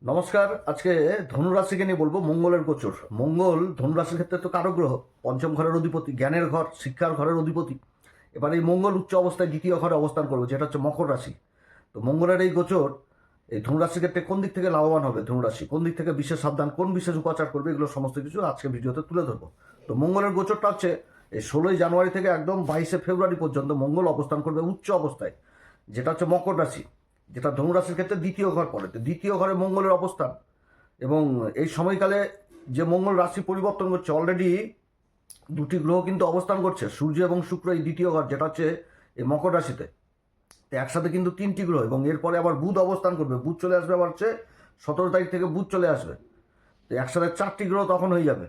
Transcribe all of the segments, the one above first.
নমস্কার। আজকে ধনুরাশিকে নিয়ে বলবো মঙ্গলের গোচর। মঙ্গল ধনুরাশির ক্ষেত্রে তো কারক গ্রহ, পঞ্চম ঘরের অধিপতি, জ্ঞানের ঘর, শিক্ষার ঘরের অধিপতি। এবার এই মঙ্গল উচ্চ অবস্থায় দ্বিতীয় ঘরে অবস্থান করবে, যেটা হচ্ছে মকর রাশি। তো মঙ্গলের এই গোচর এই ধনুরাশির ক্ষেত্রে কোন দিক থেকে লাভবান হবে, ধনুরাশি কোন দিক থেকে বিশেষ সাবধান, কোন বিশেষ উপাচার করবে, এগুলো সমস্ত কিছু আজকে ভিডিওতে তুলে ধরবো। তো মঙ্গলের গোচরটা হচ্ছে এই 16ই জানুয়ারি থেকে একদম 22শে ফেব্রুয়ারি পর্যন্ত মঙ্গল অবস্থান করবে উচ্চ অবস্থায়, যেটা হচ্ছে মকর রাশি, যেটা ধনুরাশির ক্ষেত্রে দ্বিতীয় ঘর পড়ে। তো দ্বিতীয় ঘরে মঙ্গলের অবস্থান এবং এই সময়কালে যে মঙ্গল রাশি পরিবর্তন করছে, অলরেডি দুটি গ্রহ কিন্তু অবস্থান করছে, সূর্য এবং শুক্র, এই দ্বিতীয় ঘর যেটা হচ্ছে এই মকর রাশিতে। তো একসাথে কিন্তু তিনটি গ্রহ, এবং এরপরে আবার বুধ অবস্থান করবে, বুধ চলে আসবে আবার হচ্ছে 17 তারিখ থেকে বুধ চলে আসবে। তো একসাথে চারটি গ্রহ তখন হয়ে যাবে।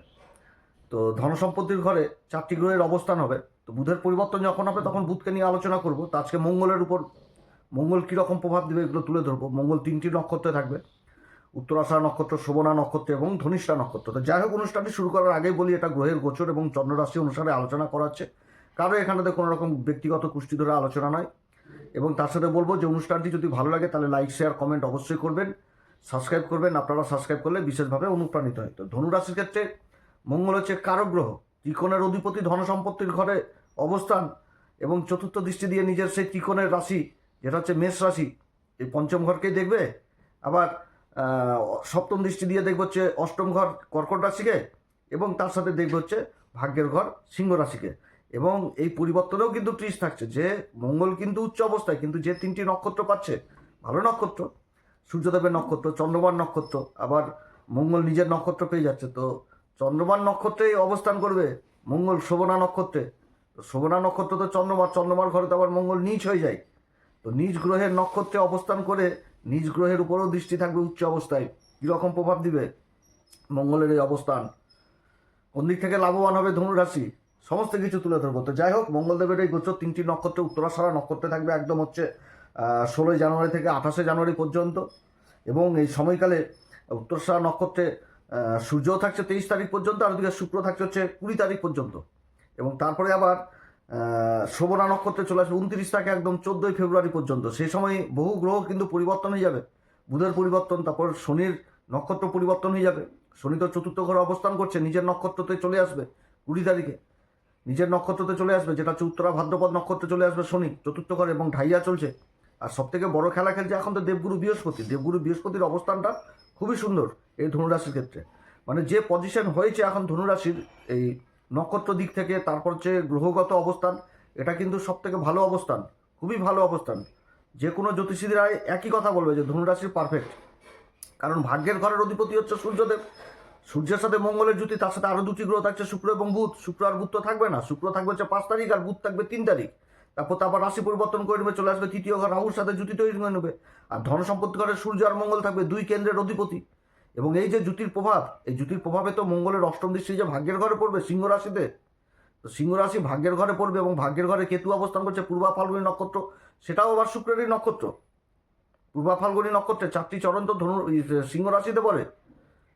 তো ধনসম্পত্তির ঘরে চারটি গ্রহের অবস্থান হবে। তো বুধের পরিবর্তন যখন হবে তখন বুধকে নিয়ে আলোচনা করব। তো আজকে মঙ্গলের উপর মঙ্গল কীরকম প্রভাব দেবে এগুলো তুলে ধরবো। মঙ্গল তিনটি নক্ষত্রে থাকবে, উত্তরাষাঢ়া নক্ষত্র, শোভনা নক্ষত্র এবং ধনিষ্ঠা নক্ষত্র। তো যাই হোক, অনুষ্ঠানটি শুরু করার আগেই বলি, এটা গ্রহের গোচর এবং চন্দ্ররাশি অনুসারে আলোচনা করা হচ্ছে, কারো এখানে কোনো রকম ব্যক্তিগত কুষ্টি ধরে আলোচনা নয়। এবং তার সাথে বলবো যে অনুষ্ঠানটি যদি ভালো লাগে তাহলে লাইক, শেয়ার, কমেন্ট অবশ্যই করবেন, সাবস্ক্রাইব করবেন। আপনারা সাবস্ক্রাইব করলে বিশেষভাবে অনুপ্রাণিত হয়। তো ধনুরাশির ক্ষেত্রে মঙ্গল হচ্ছে কারক গ্রহ, ত্রিকোণের অধিপতি, ধনসম্পত্তির ঘরে অবস্থান এবং চতুর্থ দৃষ্টি দিয়ে নিজের সেই ত্রিকোণের রাশি যেটা হচ্ছে মেষ রাশি, এই পঞ্চম ঘরকেই দেখবে। আবার সপ্তম দৃষ্টি দিয়ে দেখবে হচ্ছে অষ্টম ঘর কর্কট রাশিকে, এবং তার সাথে দেখবে হচ্ছে ভাগ্যের ঘর সিংহ রাশিকে। এবং এই পরিবর্তনেও কিন্তু ট্রিস থাকছে যে মঙ্গল কিন্তু উচ্চ অবস্থায়, কিন্তু যে তিনটি নক্ষত্র পাচ্ছে, ভালো নক্ষত্র, সূর্যদেবের নক্ষত্র, চন্দ্রমান নক্ষত্র, আবার মঙ্গল নিজের নক্ষত্র পেয়ে যাচ্ছে। তো চন্দ্রমান নক্ষত্রেই অবস্থান করবে মঙ্গল শোভনা নক্ষত্রে। তো শোভনা নক্ষত্র তো চন্দ্রমার ঘরে তো আবার মঙ্গল নীচ হয়ে যায়। তো নিজ গ্রহের নক্ষত্রে অবস্থান করে নিজ গ্রহের উপরেও দৃষ্টি থাকবে উচ্চ অবস্থায়। কীরকম প্রভাব দিবে মঙ্গলের এই অবস্থান, কোন দিক থেকে লাভবান হবে ধনুরাশি, সমস্ত কিছু তুলে ধরবো। তো যাই হোক, মঙ্গলদেবের এই গোচর তিনটি নক্ষত্রে, উত্তরাষাঢ়া নক্ষত্রে থাকবে একদম হচ্ছে 16ই জানুয়ারি থেকে 28শে জানুয়ারি পর্যন্ত। এবং এই সময়কালে উত্তরাষাঢ়া নক্ষত্রে সূর্যও থাকছে 23 তারিখ পর্যন্ত, আর ওদিকে শুক্র থাকছে হচ্ছে 20 তারিখ পর্যন্ত। এবং তারপরে আবার শোভনা নক্ষত্রে চলে আসবে 29 তারিখ একদম 14ই ফেব্রুয়ারি পর্যন্ত। সেই সময় বহু গ্রহ কিন্তু পরিবর্তন হয়ে যাবে, বুধের পরিবর্তন, তারপর শনির নক্ষত্র পরিবর্তন হয়ে যাবে। শনি তো চতুর্থ ঘরে অবস্থান করছে, নিজের নক্ষত্রতে চলে আসবে 20 তারিখে, নিজের নক্ষত্রতে চলে আসবে, যেটা হচ্ছে উত্তরা ভাদ্রপদ নক্ষত্রে চলে আসবে শনি চতুর্থ ঘরে, এবং ঢাইয়া চলছে। আর সব থেকে বড় খেলা খেলছে এখন তো দেবগুরু বৃহস্পতি। দেবগুরু বৃহস্পতির অবস্থানটা খুবই সুন্দর এই ধনুরাশির ক্ষেত্রে। মানে যে পজিশন হয়েছে এখন ধনুরাশির এই নক্ষত্র দিক থেকে, তারপর হচ্ছে গ্রহগত অবস্থান, এটা কিন্তু সব থেকে ভালো অবস্থান, খুবই ভালো অবস্থান। যে কোনো জ্যোতিষীরা একই কথা বলবে যে ধনুরাশির পারফেক্ট, কারণ ভাগ্যের ঘরের অধিপতি হচ্ছে সূর্যদেব। সূর্যের সাথে মঙ্গলের জুতি, তার সাথে আরও দুটি গ্রহ থাকছে, শুক্র এবং বুধ। শুক্র আর বুধ তো থাকবে না, শুক্র থাকবে হচ্ছে 5 তারিখ আর বুধ থাকবে 3 তারিখ। তারপর রাশি পরিবর্তন করে নেবে, চলে আসবে তৃতীয় ঘর, রাহুর সাথে জুতি তৈরি করে নেবে। আর ধন সম্পত্তি ঘরে সূর্য আর মঙ্গল থাকবে, দুই কেন্দ্রের অধিপতি। এবং এই যে জুতির প্রভাব, এই জুতির প্রভাবে তো মঙ্গলের অষ্টম দৃষ্টি যে ভাগ্যের ঘরে পড়বে সিংহ রাশিতে। তো সিংহ রাশি ভাগ্যের ঘরে পড়বে, এবং ভাগ্যের ঘরে কেতু অবস্থান করছে পূর্বা ফাল্গুনী নক্ষত্র, সেটাও আবার শুক্রেরই নক্ষত্র। পূর্বা ফাল্গুনী নক্ষত্রে 4টি চরণ তো সিংহ রাশিতে পড়ে।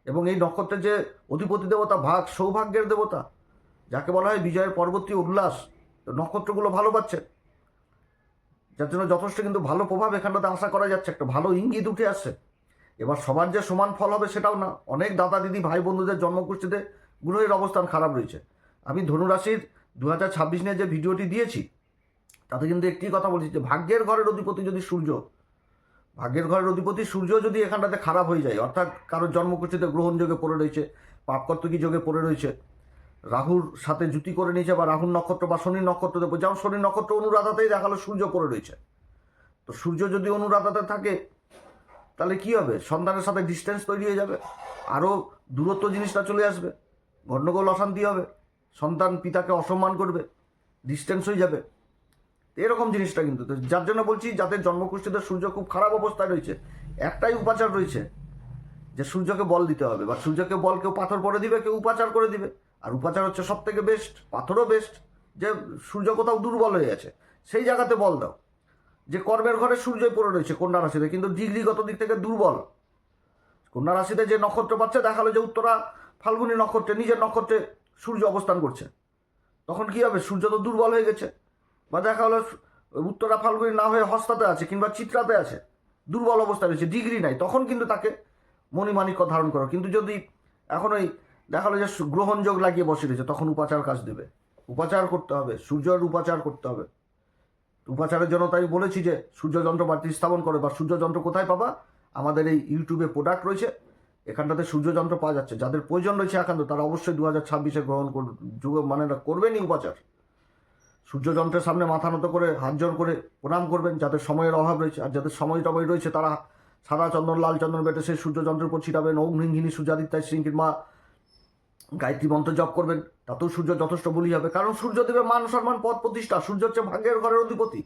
এবং এই নক্ষত্রের যে অধিপতি দেবতা ভাগ, সৌভাগ্যের দেবতা, যাকে বলা হয় বিজয়ের পরবর্তী উল্লাস, নক্ষত্রগুলো ভালো পাচ্ছে, যার জন্য যথেষ্ট কিন্তু ভালো প্রভাব এখানটাতে আশা করা যাচ্ছে, একটা ভালো ইঙ্গিত উঠে আসছে। এবার সবার যে সমান ফল হবে সেটাও না, অনেক দাদা দিদি ভাই বন্ধুদের জন্মকুষ্ঠিতে গ্রহের অবস্থান খারাপ রয়েছে। আমি ধনুরাশির 2026 নিয়ে যে ভিডিওটি দিয়েছি তাতে কিন্তু একটি কথা বলছি, যে ভাগ্যের ঘরের অধিপতি যদি সূর্য, ভাগ্যের ঘরের অধিপতি সূর্য যদি এখানটাতে খারাপ হয়ে যায়, অর্থাৎ কারোর জন্মকুষ্ঠিতে গ্রহণ যোগে পড়ে রয়েছে, পাপকর্তকী যোগে পড়ে রয়েছে, রাহুর সাথে জুতি করে নিয়েছে, বা রাহুর নক্ষত্র বা শনির নক্ষত্র দেবো, যেমন শনির নক্ষত্র অনুরাধাতেই দেখালো সূর্য পড়ে রয়েছে। তো সূর্য যদি অনুরাধাতে থাকে তাহলে কি হবে, সন্তানের সাথে ডিস্টেন্স তৈরি হয়ে যাবে, আরও দূরত্ব জিনিসটা চলে আসবে, গণ্ডগোল অশান্তি হবে, সন্তান পিতাকে অসম্মান করবে, ডিস্টেন্স হয়ে যাবে, এরকম জিনিসটা কিন্তু। তো যার জন্য বলছি, যাদের জন্মকুষ্ঠিতে সূর্য খুব খারাপ অবস্থায় রয়েছে, একটাই উপাচার রয়েছে, যে সূর্যকে বল দিতে হবে, বা সূর্যকে বল কেউ পাথর পরে দিবে, কেউ উপাচার করে দিবে। আর উপাচার হচ্ছে সব থেকে বেস্ট, পাথরও বেস্ট। যে সূর্য কোথাও দুর্বল হয়ে আছে সেই জায়গাতে বল দাও। যে কর্মের ঘরে সূর্যই পড়ে রয়েছে কন্যা রাশিতে, কিন্তু ডিগ্রিগত দিক থেকে দুর্বল, কন্যা রাশিতে যে নক্ষত্র পাচ্ছে, দেখালো যে উত্তরা ফাল্গুনী নক্ষত্রে নিজের নক্ষত্রে সূর্য অবস্থান করছে, তখন কি হবে, সূর্য তো দুর্বল হয়ে গেছে। বা দেখা হলো উত্তরা ফাল্গুনী না হয়ে হস্তাতে আছে কিংবা চিত্রাতে আছে, দুর্বল অবস্থায় রয়েছে, ডিগ্রি নাই, তখন কিন্তু তাকে মণিমাণিক্য ধারণ করো। কিন্তু যদি এখন ওই দেখালো যে গ্রহণযোগ লাগিয়ে বসে রয়েছে, তখন উপাচার কাজ দেবে, উপাচার করতে হবে, সূর্যের উপাচার করতে হবে। উপাচারের জন্য তাই বলেছি যে সূর্যযন্ত্র বাড়িতে স্থাপন করে, বা সূর্যযন্ত্র কোথায় পাবা, আমাদের এই ইউটিউবে প্রোডাক্ট রয়েছে, এখানটাতে সূর্যযন্ত্র পাওয়া যাচ্ছে। যাদের প্রয়োজন রয়েছে একান্ত, তারা অবশ্যই 2026-এ গ্রহণ মানে করবেনই উপাচার। সূর্যযন্ত্রের সামনে মাথা নত করে হাত জোড় করে প্রণাম করবেন, যাদের সময়ের অভাব রয়েছে। আর যাদের সময় টময় রয়েছে, তারা সাদা চন্দন লাল চন্দন বেটে সেই সূর্যযন্ত্রের উপর ছিটাবেন। ওম হ্রিং সূর্যাদিত্যায় শ্রীঙ্কির মা গায়ত্রী মন্ত্র জপ করবেন, তাতেও সূর্য যথেষ্ট বলি হবে। কারণ সূর্য দেবে মান সম্মান পদ প্রতিষ্ঠা। সূর্য হচ্ছে ভাগ্যের ঘরের অধিপতি।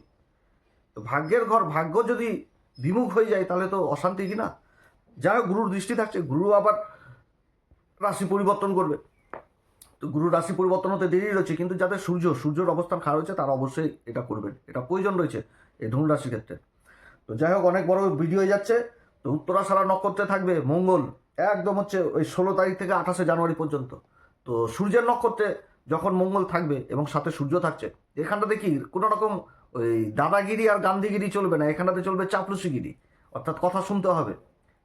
তো ভাগ্যের ঘর, ভাগ্য যদি বিমুখ হয়ে যায় তাহলে তো অশান্তি কিনা। যাই হোক, গুরুর দৃষ্টি থাকছে, গুরু আবার রাশি পরিবর্তন করবে। তো গুরুর রাশি পরিবর্তন হতে দেরি রয়েছে, কিন্তু যাদের সূর্যের অবস্থান খারাপ হয়েছে তারা অবশ্যই এটা করবেন, এটা প্রয়োজন রয়েছে এই ধনু রাশির ক্ষেত্রে। তো যাই হোক, অনেক বড় ভিডিও হয়ে যাচ্ছে। তো উত্তরাষাঢ়া নক্ষত্রে থাকবে মঙ্গল, একদম হচ্ছে ওই 16 তারিখ থেকে 28শে জানুয়ারি পর্যন্ত। তো সূর্যের নক্ষত্রে যখন মঙ্গল থাকবে এবং সাথে সূর্য থাকছে, এখানটাতে কি কোনো রকম ওই দাদাগিরি আর গান্ধীগিরি চলবে না, এখানটাতে চলবে চাপলুসিগিরি। অর্থাৎ কথা শুনতে হবে,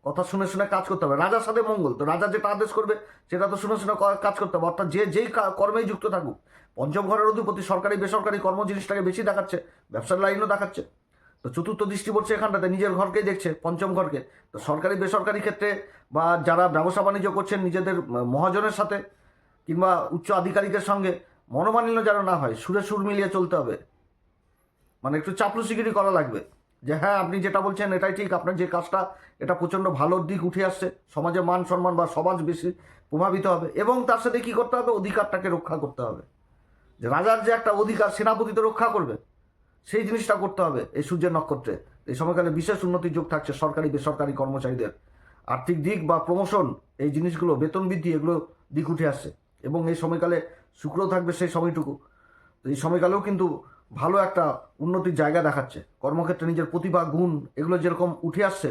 কথা শুনে শুনে কাজ করতে হবে। রাজার সাথে মঙ্গল, তো রাজা যেটা আদেশ করবে সেটা তো শুনে শুনে কাজ করতে হবে। অর্থাৎ যেই কর্মেই যুক্ত থাকুক, পঞ্চম ঘরের অধিপতি সরকারি বেসরকারি কর্ম জিনিসটাকে বেশি দেখাচ্ছে, ব্যবসার লাইনও দেখাচ্ছে। তো চতুর্থ দৃষ্টি পড়ছে এখানটাতে, নিজের ঘরকেই দেখছে, পঞ্চম ঘরকে। তো সরকারি বেসরকারি ক্ষেত্রে বা যারা ব্যবসা বাণিজ্য করছেন নিজেদের মহাজনের সাথে কিংবা উচ্চ আধিকারিকের সঙ্গে মনোমালিন্য যেন না হয়, সুরে সুর মিলিয়ে চলতে হবে। মানে একটু চাপলুসিগিরি করা লাগবে, যে হ্যাঁ আপনি যেটা বলছেন এটাই ঠিক, আপনার যে কাজটা এটা প্রচণ্ড ভালোর দিক উঠে আসছে, সমাজে মান সম্মান বা সমাজ বেশি প্রভাবিত হবে। এবং তার সাথে কী করতে হবে, অধিকারটাকে রক্ষা করতে হবে। যে রাজার যে একটা অধিকার, সেনাপতি তো রক্ষা করবে, সেই জিনিসটা করতে হবে এই সূর্যের নক্ষত্রে। এই সময়কালে বিশেষ উন্নতির যোগ থাকছে সরকারি বেসরকারি কর্মচারীদের। আর্থিক দিক বা প্রমোশন, এই জিনিসগুলো, বেতন বৃদ্ধি, এগুলো দিক উঠে আসছে। এবং এই সময়কালে শুক্র থাকবে সেই সময়টুকু। তো এই সময়কালেও কিন্তু ভালো একটা উন্নতির জায়গা দেখাচ্ছে। কর্মক্ষেত্রে নিজের প্রতিভা গুণ এগুলো যেরকম উঠে আসছে,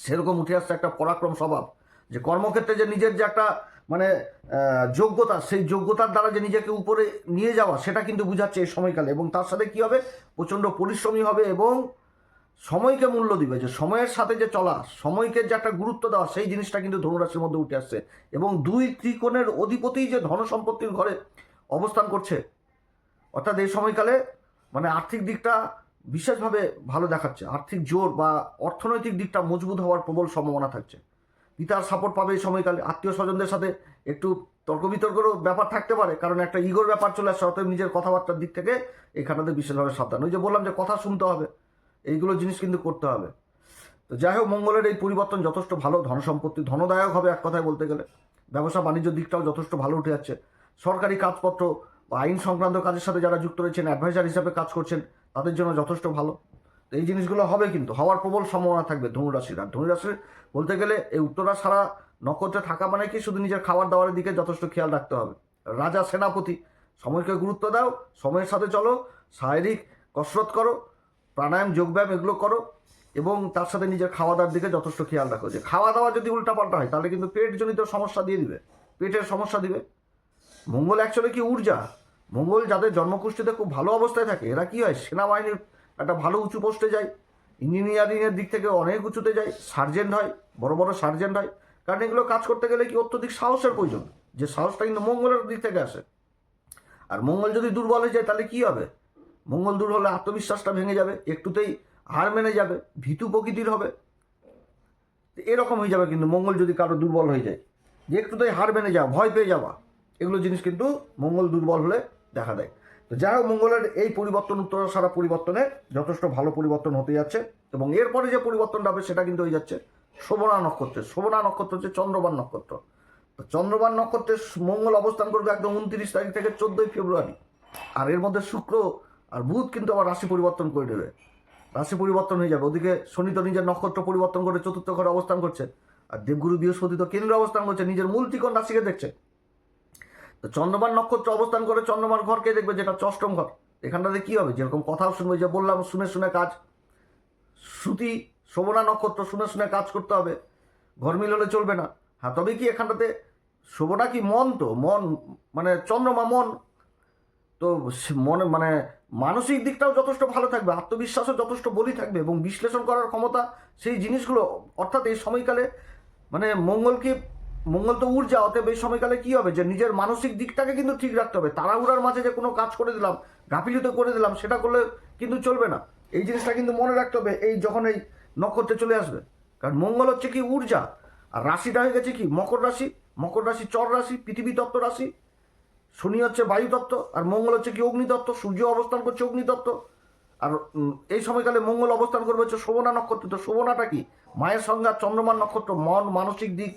সেরকম উঠে আসছে একটা পরাক্রম স্বভাব। যে কর্মক্ষেত্রে যে নিজের যে একটা মানে যোগ্যতা, সেই যোগ্যতার দ্বারা যে নিজেকে উপরে নিয়ে যাওয়া, সেটা কিন্তু বুঝাচ্ছে এই সময়কালে। এবং তার সাথে কী হবে, প্রচণ্ড পরিশ্রমী হবে এবং সময়কে মূল্য দিবে। যে সময়ের সাথে যে চলা, সময়কে যে একটা গুরুত্ব দেওয়া, সেই জিনিসটা কিন্তু ধনুরাশির মধ্যে উঠে আসছে। এবং দুই ত্রিকোণের অধিপতি যে ধন সম্পত্তির ঘরে অবস্থান করছে, অর্থাৎ এই সময়কালে মানে আর্থিক দিকটা বিশেষভাবে ভালো দেখাচ্ছে। আর্থিক জোর বা অর্থনৈতিক দিকটা মজবুত হওয়ার প্রবল সম্ভাবনা থাকছে। পিতার সাপোর্ট পাবে এই সময়কালে। আত্মীয় স্বজনদের সাথে একটু তর্ক বিতর্কেরও ব্যাপার থাকতে পারে, কারণ একটা ইগোর ব্যাপার চলে আসছে। অতএব নিজের কথাবার্তার দিক থেকে এখানটাতে বিশেষভাবে সাবধান। ওই যে বললাম যে কথা শুনতে হবে, এইগুলো জিনিস কিন্তু করতে হবে। তো যাই হোক, মঙ্গলের এই পরিবর্তন যথেষ্ট ভালো, ধন সম্পত্তি ধনদায়ক হবে এক কথায় বলতে গেলে। ব্যবসা বাণিজ্য দিকটাও যথেষ্ট ভালো উঠে যাচ্ছে। সরকারি কাজপত্র বা আইন সংক্রান্ত কাজের সাথে যারা যুক্ত রয়েছেন, অ্যাডভাইজার হিসাবে কাজ করছেন, তাদের জন্য যথেষ্ট ভালো। তো এই জিনিসগুলো হবে, কিন্তু হওয়ার প্রবল সম্ভাবনা থাকবে ধনুরাশির। আর ধনুরাশির বলতে গেলে এই উত্তরাষাঢ়া নক্ষত্রে থাকা মানে কি, শুধু নিজের খাবার দাবারের দিকে যথেষ্ট খেয়াল রাখতে হবে। রাজা সেনাপতি, সময়কে গুরুত্ব দাও, সময়ের সাথে চলো, শারীরিক কসরত করো, প্রাণায়াম যোগব্যায়াম এগুলো করো, এবং তার সাথে নিজের খাওয়া দাওয়ার দিকে যথেষ্ট খেয়াল রাখো। যে খাওয়া দাওয়া যদি উল্টাপাল্টা হয় তাহলে কিন্তু পেটজনিত সমস্যা দিয়ে দিবে, পেটের সমস্যা দিবে। মঙ্গল অ্যাকচুয়ালি কি ঊর্জা। মঙ্গল যাদের জন্মকুষ্ঠিতে খুব ভালো অবস্থায় থাকে, এরা কি হয়, সেনাবাহিনীর একটা ভালো উঁচু পোস্টে যায়, ইঞ্জিনিয়ারিংয়ের দিক থেকে অনেক উঁচুতে যায়, সার্জেন্ট হয়, বড় বড় সার্জেন্ট হয়। কারণ এগুলো কাজ করতে গেলে কি অত্যধিক সাহসের প্রয়োজন, যে সাহসটা কিন্তু মঙ্গলের দিক থেকে আসে। আর মঙ্গল যদি দুর্বল হয়ে যায় তাহলে কি হবে, মঙ্গল দূর হলে আত্মবিশ্বাসটা ভেঙে যাবে, একটুতেই হার মেনে যাবে, ভীতু প্রকৃতির হবে। এরকম হয়ে যাবে কিন্তু মঙ্গল যদি কারো দুর্বল হয়ে যায়, যে একটুতেই হার মেনে যাওয়া, ভয় পেয়ে যাওয়া, এগুলো জিনিস কিন্তু মঙ্গল দুর্বল হলে দেখা দেয়। তো যাই হোক, মঙ্গলের এই পরিবর্তন, উত্তরাষাঢ়া পরিবর্তনে যথেষ্ট ভালো পরিবর্তন হতে যাচ্ছে। এবং এরপরে যে পরিবর্তনটা হবে সেটা কিন্তু হয়ে যাচ্ছে শোভনা নক্ষত্রে। শোভনা নক্ষত্র হচ্ছে চন্দ্রবান নক্ষত্র। তো চন্দ্রবান নক্ষত্রে মঙ্গল অবস্থান করবে একদম 29 তারিখ থেকে 14 ফেব্রুয়ারি। আর এর মধ্যে শুক্র আর বুধ কিন্তু আবার রাশি পরিবর্তন করে দেবে, রাশি পরিবর্তন হয়ে যাবে। ওদিকে শনি তো নিজের নক্ষত্র পরিবর্তন করে চতুর্থ ঘরে অবস্থান করছে, আর দেবগুরু বৃহস্পতি তো কেন্দ্রে অবস্থান করছে, নিজের মূল ত্রিকোণ রাশিকে দেখছে। তো চন্দ্রমান নক্ষত্র অবস্থান করে চন্দ্রমান ঘরকে দেখবে, যেটা অষ্টম ঘর। এখানটাতে কি হবে, যেরকম কথাও শুনবে, যে বললাম শুনে শুনে কাজ, শ্রুতি শোভনা নক্ষত্র, শুনে শুনে কাজ করতে হবে, ঘর মিল হলে চলবে না। হ্যাঁ, তবে কি এখানটাতে শোভনা কি মন, তো মন মানে চন্দ্রমা মন, তো মনে মানে মানসিক দিকটাও যথেষ্ট ভালো থাকবে, আত্মবিশ্বাসও যথেষ্ট বলি থাকবে, এবং বিশ্লেষণ করার ক্ষমতা, সেই জিনিসগুলো। অর্থাৎ এই সময়কালে মানে মঙ্গল তো ঊর্জা, অতএব এই সময়কালে কি হবে যে নিজের মানসিক দিকটাকে কিন্তু ঠিক রাখতে হবে। তাড়াহুড়ার মাঝে যে কোনো কাজ করে দিলাম, গাফিলতি করে দিলাম, সেটা করলে কিন্তু চলবে না। এই জিনিসটা কিন্তু মনে রাখতে হবে এই যখন এই নক্ষত্রে চলে আসবে। কারণ মঙ্গল হচ্ছে কি ঊর্জা, আর রাশিটা হয়ে গেছে কি মকর রাশি। মকর রাশি চর রাশি, পৃথিবী তত্ত্ব রাশি। শনি হচ্ছে বায়ু তত্ত্ব, আর মঙ্গল হচ্ছে কি অগ্নিতত্ত্ব। সূর্য অবস্থান করছে অগ্নিতত্ত্ব। আর এই সময়কালে মঙ্গল অবস্থান করবে হচ্ছে শোভনা নক্ষত্র। তো শোভনাটা কি? মায়ের সংজ্ঞা চন্দ্রমার নক্ষত্র, মন মানসিক দিক।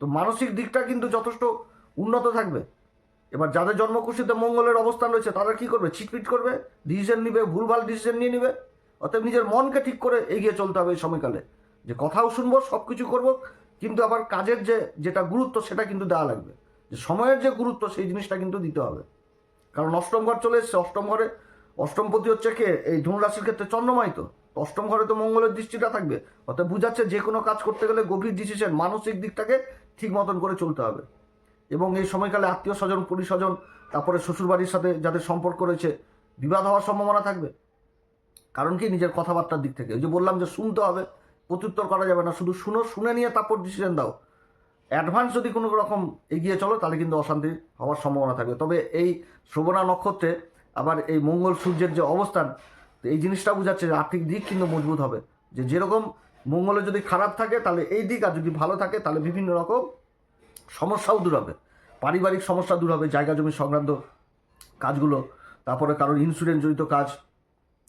তো মানসিক দিকটা কিন্তু যথেষ্ট উন্নত থাকবে। এবার যাদের জন্মকুষ্ঠিতে মঙ্গলের অবস্থান রয়েছে তারা কি করবে? চিটপিট করবে, ডিসিশন নিবে, ভুলভাল ডিসিশন নিয়ে নিবে। অতএব নিজের মনকে ঠিক করে এগিয়ে চলতে হবে এই সময়কালে, যে কথাও শুনবো, সব কিছু করবো, কিন্তু আবার কাজের যেটা গুরুত্ব সেটা কিন্তু দেওয়া লাগবে। যে সময়ের যে গুরুত্ব সেই জিনিসটা কিন্তু দিতে হবে। কারণ অষ্টম ঘর চলে এসছে। অষ্টম ঘরে অষ্টমপতি হচ্ছে কে? এই ধনুরাশির ক্ষেত্রে চন্দ্রমাই। তো অষ্টম ঘরে তো মঙ্গলের দৃষ্টিটা থাকবে। অর্থাৎ বুঝাচ্ছে যে কোনো কাজ করতে গেলে গভীর ডিসিশন, মানসিক দিকটাকে ঠিক মতন করে চলতে হবে। এবং এই সময়কালে আত্মীয় স্বজন, পরিস্বজন, তারপরে শ্বশুরবাড়ির সাথে যাদের সম্পর্ক রয়েছে, বিবাদ হওয়ার সম্ভাবনা থাকবে। কারণ কি? নিজের কথাবার্তার দিক থেকে। ওই যে বললাম যে শুনতে হবে, প্রত্যুত্তর করা যাবে না, শুধু শুনে নিয়ে তারপর ডিসিশন দাও। অ্যাডভান্স যদি কোনো রকম এগিয়ে চলো তাহলে কিন্তু অশান্তি হওয়ার সম্ভাবনা থাকবে। তবে এই শ্রবণা নক্ষত্রে আবার এই মঙ্গল সূর্যের যে অবস্থান, তো এই জিনিসটা বোঝাচ্ছে যে আর্থিক দিক কিন্তু মজবুত হবে। যে যেরকম মঙ্গলে যদি খারাপ থাকে তাহলে এই দিক, আর যদি ভালো থাকে তাহলে বিভিন্ন রকম সমস্যাও দূর হবে। পারিবারিক সমস্যা দূর হবে, জায়গা জমি সংক্রান্ত কাজগুলো, তারপরে কারোর ইন্স্যুরেন্স জড়িত কাজ,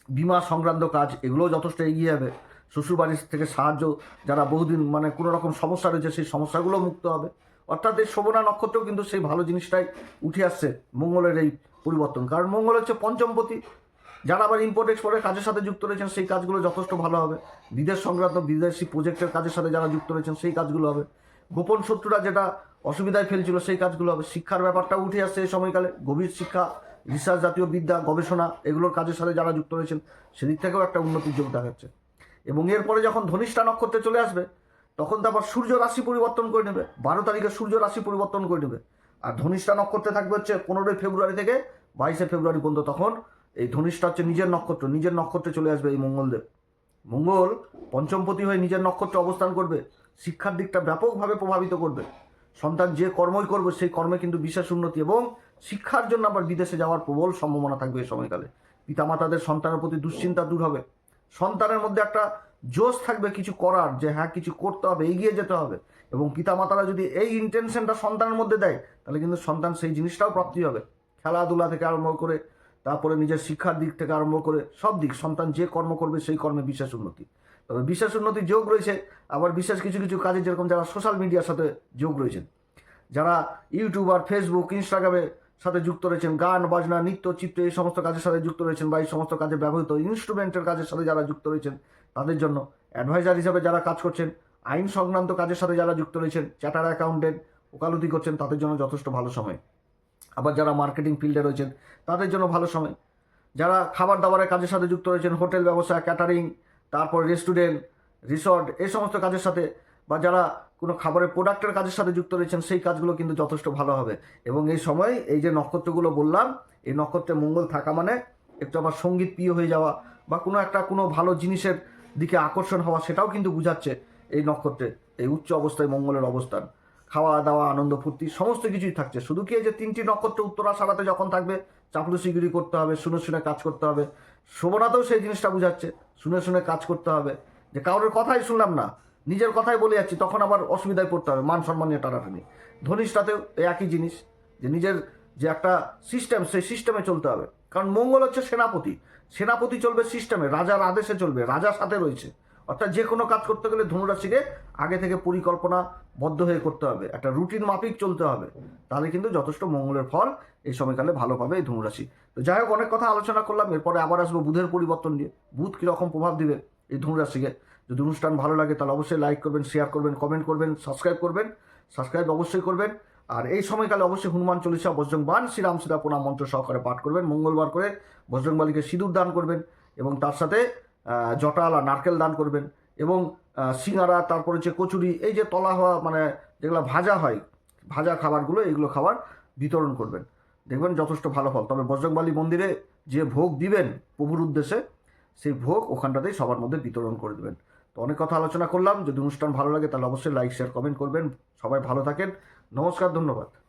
বিমা সংক্রান্ত কাজ, এগুলোও যথেষ্ট এগিয়ে যাবে। শ্বশুরবাড়ির থেকে সাহায্য, যারা বহুদিন মানে কোনো রকম সমস্যা রয়েছে সেই সমস্যাগুলো মুক্ত হবে। অর্থাৎ এই শোভনা নক্ষত্রেও কিন্তু সেই ভালো জিনিসটাই উঠে আসছে মঙ্গলের এই পরিবর্তন। কারণ মঙ্গল হচ্ছে পঞ্চমপতি। যারা আবার ইম্পোর্ট এক্সপোর্টের কাজের সাথে যুক্ত রয়েছেন সেই কাজগুলো যথেষ্ট ভালো হবে। বিদেশ সংক্রান্ত বিদেশি প্রজেক্টের কাজের সাথে যারা যুক্ত রয়েছেন সেই কাজগুলো হবে। গোপন শত্রুরা যেটা অসুবিধায় ফেলছিল সেই কাজগুলো হবে। শিক্ষার ব্যাপারটা উঠে আসছে এই সময়কালে। গভীর শিক্ষা, রিসার্চ জাতীয় বিদ্যা, গবেষণা, এগুলোর কাজের সাথে যারা যুক্ত রয়েছেন সেদিক থেকেও একটা উন্নতির যোগ দেখাচ্ছে। এবং এরপরে যখন ধনিষ্ঠা নক্ষত্রে চলে আসবে তখন তো আবার সূর্য রাশি পরিবর্তন করে নেবে। 12 তারিখে সূর্য রাশি পরিবর্তন করে নেবে। আর ধনিষ্ঠা নক্ষত্রে থাকবে হচ্ছে 15 ফেব্রুয়ারি থেকে 22 ফেব্রুয়ারি পর্যন্ত। তখন এই ধনিষ্ঠা হচ্ছে নিজের নক্ষত্র, নিজের নক্ষত্রে চলে আসবে এই মঙ্গলদেব। মঙ্গল পঞ্চমপতি হয়ে নিজের নক্ষত্রে অবস্থান করবে। শিক্ষার দিকটা ব্যাপকভাবে প্রভাবিত করবে। সন্তান যে কর্মই করবে সেই কর্মে কিন্তু বিশেষ উন্নতি, এবং শিক্ষার জন্য আবার বিদেশে যাওয়ার প্রবল সম্ভাবনা থাকবে এই সময়কালে। পিতামাতাদের সন্তানের প্রতি দুশ্চিন্তা দূর হবে। সন্তানের মধ্যে একটা জোশ থাকবে কিছু করার, যে হ্যাঁ কিছু করতে হবে, এগিয়ে যেতে হবে। এবং পিতামাতারা যদি এই ইন্টেনশনটা সন্তানের মধ্যে দেয় তাহলে কিন্তু সন্তান সেই জিনিসটাও প্রাপ্তি হবে। খেলাধুলা থেকে আরম্ভ করে, তারপরে নিজের শিক্ষার দিক থেকে আরম্ভ করে সব দিক, সন্তান যে কর্ম করবে সেই কর্মে বিশেষ উন্নতি। তবে বিশেষ উন্নতির যোগ রয়েছে আবার বিশেষ কিছু কিছু কাজে, যেরকম যারা সোশ্যাল মিডিয়ার সাথে যোগ রয়েছেন, যারা ইউটিউবার, ফেসবুক, ইনস্টাগ্রামের সাথে যুক্ত রয়েছেন, গান বাজনা, নৃত্য, চিত্র, এই সমস্ত কাজের সাথে যুক্ত রয়েছেন, বা এই সমস্ত কাজে ব্যবহৃত ইনস্ট্রুমেন্টের কাজের সাথে যারা যুক্ত রয়েছেন তাদের জন্য, অ্যাডভাইজার হিসাবে যারা কাজ করছেন, আইন সংক্রান্ত কাজের সাথে যারা যুক্ত রয়েছেন, চার্টার অ্যাকাউন্টেন্ট, ওকালতি করছেন, তাদের জন্য যথেষ্ট ভালো সময়। আবার যারা মার্কেটিং ফিল্ডে রয়েছেন তাদের জন্য ভালো সময়। যারা খাবার দাবারের কাজের সাথে যুক্ত রয়েছেন, হোটেল ব্যবসা, ক্যাটারিং, তারপর রেস্টুরেন্ট, রিসর্ট, এই সমস্ত কাজের সাথে, বা যারা কোনো খাবারের প্রোডাক্টের কাজের সাথে যুক্ত রয়েছেন সেই কাজগুলো কিন্তু যথেষ্ট ভালো হবে। এবং এই সময় এই যে নক্ষত্রগুলো বললাম, এই নক্ষত্রে মঙ্গল থাকা মানে একটু আবার সঙ্গীত প্রিয় হয়ে যাওয়া, বা কোনো ভালো জিনিসের দিকে আকর্ষণ হওয়া, সেটাও কিন্তু বুঝাচ্ছে এই নক্ষত্রে এই উচ্চ অবস্থায় মঙ্গলের অবস্থান। খাওয়া দাওয়া, আনন্দ ফুর্তি সমস্ত কিছুই থাকছে। শুধু কি এই যে 3টি নক্ষত্র উত্তরাষাঢ়াতে যখন থাকবে চাপলুসিগিরি করতে হবে, শুনে শুনে কাজ করতে হবে। শোভনাতেও সেই জিনিসটা বুঝাচ্ছে, শুনে শুনে কাজ করতে হবে। যে কারোর কথাই শুনলাম না, নিজের কথাই বলে যাচ্ছি, তখন আবার অসুবিধায় পড়তে হবে, মান সম্মান নিয়ে টানাটানি। ধনিষ্ঠাতেও একই জিনিস, যে নিজের যে একটা সিস্টেম সেই সিস্টেমে চলতে হবে। কারণ মঙ্গল হচ্ছে সেনাপতি। সেনাপতি চলবে সিস্টেমে, রাজার আদেশে চলবে, রাজার সাথে রয়েছে। অর্থাৎ যে কোনো কাজ করতে গেলে ধনুরাশিকে আগে থেকে পরিকল্পনাবদ্ধ হয়ে করতে হবে, একটা রুটিন মাফিক চলতে হবে। তাহলে কিন্তু যথেষ্ট মঙ্গলের ফল এই সময়কালে ভালো পাবে এই ধনুরাশি। তো যাই হোক, অনেক কথা আলোচনা করলাম। এরপরে আবার আসবো বুধের পরিবর্তন নিয়ে। বুধ কীরকম প্রভাব দিবে এই ধনুরাশিকে। যদি অনুষ্ঠান ভালো লাগে তাহলে অবশ্যই লাইক করবেন, শেয়ার করবেন, কমেন্ট করবেন, সাবস্ক্রাইব অবশ্যই করবেন। আর এই সময়কালে অবশ্যই হনুমান চল্লিশা, বজরংবান, শ্রীরাম সীতা প্রণাম মন্ত্র সহকারে পাঠ করবেন। মঙ্গলবার করে বজরংবলীকে সিঁদুর দান করবেন, এবং তার সাথে জটাল আর নারকেল দান করবেন। এবং সিঙ্গারা, তারপরে হচ্ছে কচুরি, এই যে তলা হওয়া মানে যেগুলো ভাজা হয়, ভাজা খাবারগুলো, এগুলো খাবার বিতরণ করবেন। দেখবেন যথেষ্ট ভালো ফল। তবে বজরংবলী মন্দিরে যে ভোগ দিবেন প্রভুর উদ্দেশ্যে, সেই ভোগ ওখানটাতেই সবার মধ্যে বিতরণ করে দেবেন। তো অনেক কথা আলোচনা করলাম। যদি অনুষ্ঠান ভালো লাগে তাহলে অবশ্যই লাইক শেয়ার কমেন্ট করবেন। সবাই ভালো থাকেন। নমস্কার, ধন্যবাদ।